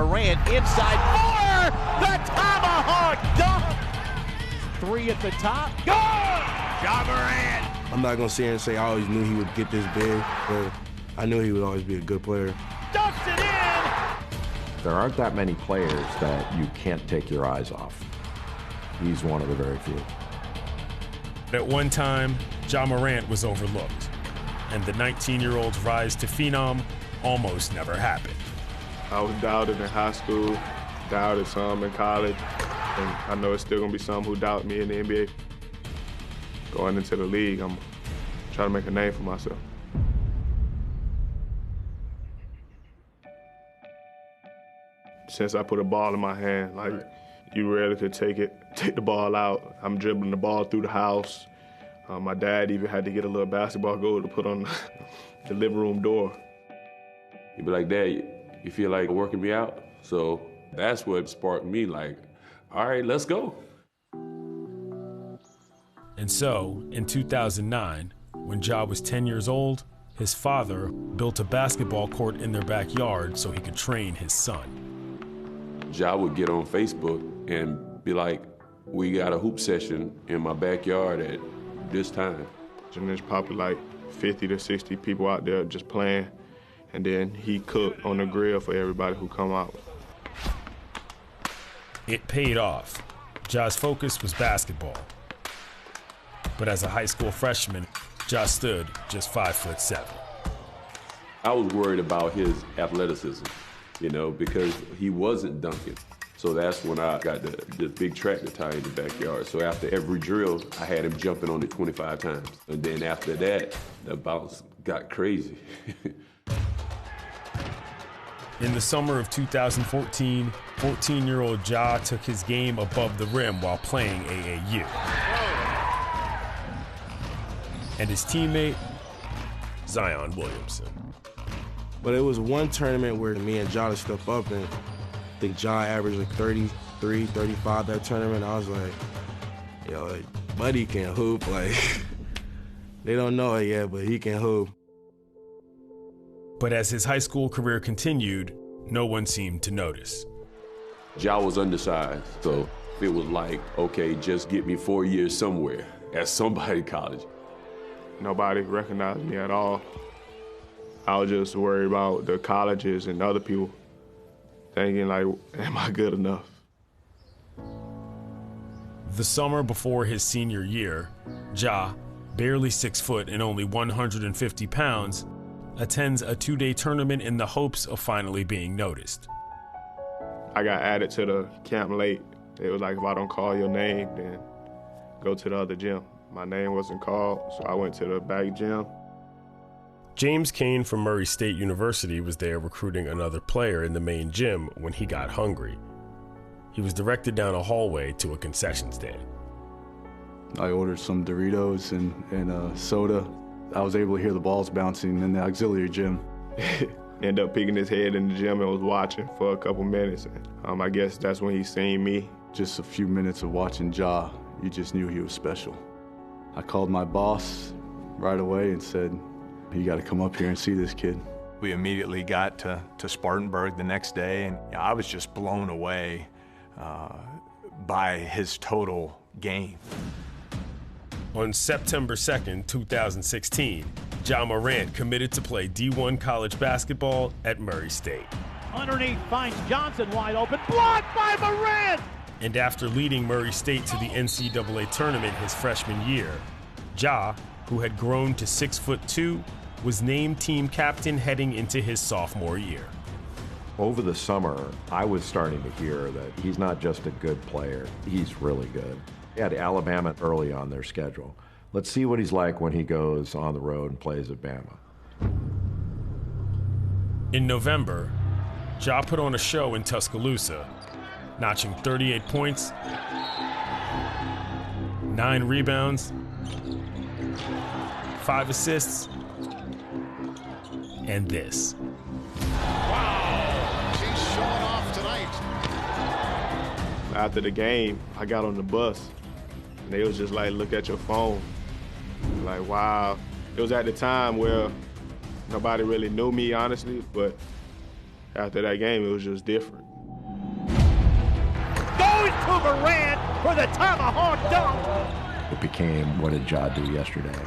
Morant inside for the tomahawk dunk. Three at the top. Good! Ja Morant. I'm not going to sit here and say I always knew he would get this big, but I knew he would always be a good player. Dumps it in! There aren't that many players that you can't take your eyes off. He's one of the very few. At one time, Ja Morant was overlooked, and the 19-year-old's rise to phenom almost never happened. I was doubted in high school, doubted some in college, and I know it's still gonna be some who doubt me in the NBA. Going into the league, I'm trying to make a name for myself. Since I put a ball in my hand, like, you rarely could take the ball out. I'm dribbling the ball through the house. My dad even had to get a little basketball goal to put on the living room door. He'd be like, Dad, you feel like working me out? So that's what sparked me, like, all right, let's go. And so, in 2009, when Ja was 10 years old, his father built a basketball court in their backyard so he could train his son. Ja would get on Facebook and be like, we got a hoop session in my backyard at this time. And there's probably like 50 to 60 people out there just playing. And then he cooked on the grill for everybody who come out. It paid off. Ja's focus was basketball. But as a high school freshman, Ja stood just 5'7". I was worried about his athleticism, you know, because he wasn't dunking. So that's when I got the big tractor tire in the backyard. So after every drill, I had him jumping on it 25 times. And then after that, the bounce got crazy. In the summer of 2014, 14-year-old Ja took his game above the rim while playing AAU. And his teammate, Zion Williamson. But it was one tournament where me and Ja stepped up, and I think Ja averaged like 33, 35 that tournament. I was like, yo, like, buddy can hoop. Like, they don't know it yet, but he can hoop. But as his high school career continued, no one seemed to notice. Ja was undersized, so it was like, okay, just get me 4 years somewhere at somebody college. Nobody recognized me at all. I was just worried about the colleges and other people, thinking like, am I good enough? The summer before his senior year, Ja, barely 6 foot and only 150 pounds, attends a 2-day tournament in the hopes of finally being noticed. I got added to the camp late. It was like, if I don't call your name, then go to the other gym. My name wasn't called, so I went to the back gym. James Kane from Murray State University was there recruiting another player in the main gym when he got hungry. He was directed down a hallway to a concession stand. I ordered some Doritos and soda. I was able to hear the balls bouncing in the auxiliary gym. Ended up peeking his head in the gym and was watching for a couple minutes. I guess that's when he seen me. Just a few minutes of watching Ja, you just knew he was special. I called my boss right away and said, you got to come up here and see this kid. We immediately got to Spartanburg the next day, and I was just blown away by his total game. On September 2nd, 2016, Ja Morant committed to play D1 college basketball at Murray State. Underneath finds Johnson wide open, blocked by Morant! And after leading Murray State to the NCAA tournament his freshman year, Ja, who had grown to 6'2", was named team captain heading into his sophomore year. Over the summer, I was starting to hear that he's not just a good player, he's really good. He had Alabama early on their schedule. Let's see what he's like when he goes on the road and plays at Bama. In November, Ja put on a show in Tuscaloosa, notching 38 points, 9 rebounds, 5 assists, and this. Wow, he's showing off tonight. After the game, I got on the bus, and they was just like, look at your phone. Like, wow. It was at the time where nobody really knew me, honestly, but after that game, it was just different. Goes to Morant for the tomahawk dunk. It became, what did Ja do yesterday?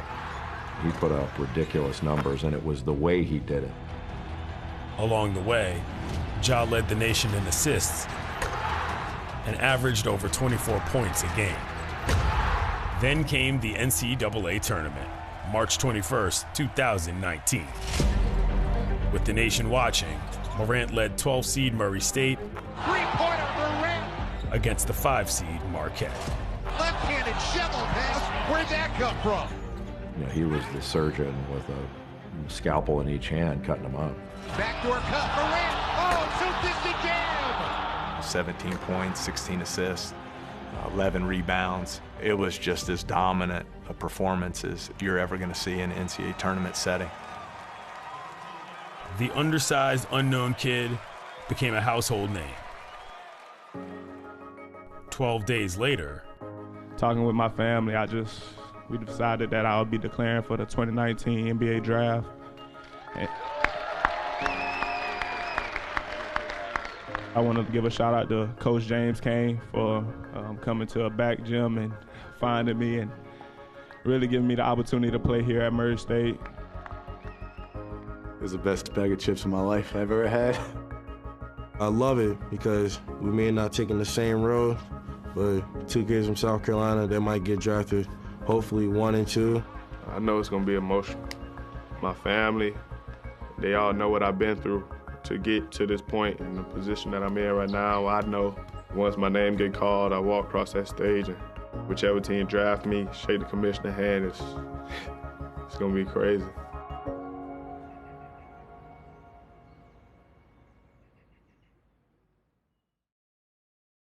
He put up ridiculous numbers, and it was the way he did it. Along the way, Ja led the nation in assists and averaged over 24 points a game. Then came the NCAA tournament, March 21st, 2019. With the nation watching, Morant led 12-seed Murray State Three-pointer Morant. against the 5-seed Marquette. Left-handed shovel pass. Where'd that come from? You know, he was the surgeon with a scalpel in each hand, cutting them up. Backdoor cut. Morant. Oh, so this the jam. 17 points, 16 assists, 11 rebounds. It was just as dominant a performance as you're ever going to see in an NCAA tournament setting. The undersized, unknown kid became a household name. 12 days later, Talking with my family, we decided that I would be declaring for the 2019 NBA draft. And I want to give a shout out to Coach James Kane for coming to a back gym and finding me and really giving me the opportunity to play here at Murray State. It was the best bag of chips in my life I've ever had. I love it because we may not taking the same road, but 2 kids from South Carolina that might get drafted, hopefully 1 and 2. I know it's going to be emotional. My family, they all know what I've been through to get to this point in the position that I'm in right now. I know once my name get called, I walk across that stage and whichever team draft me, shake the commissioner's hand, it's going to be crazy.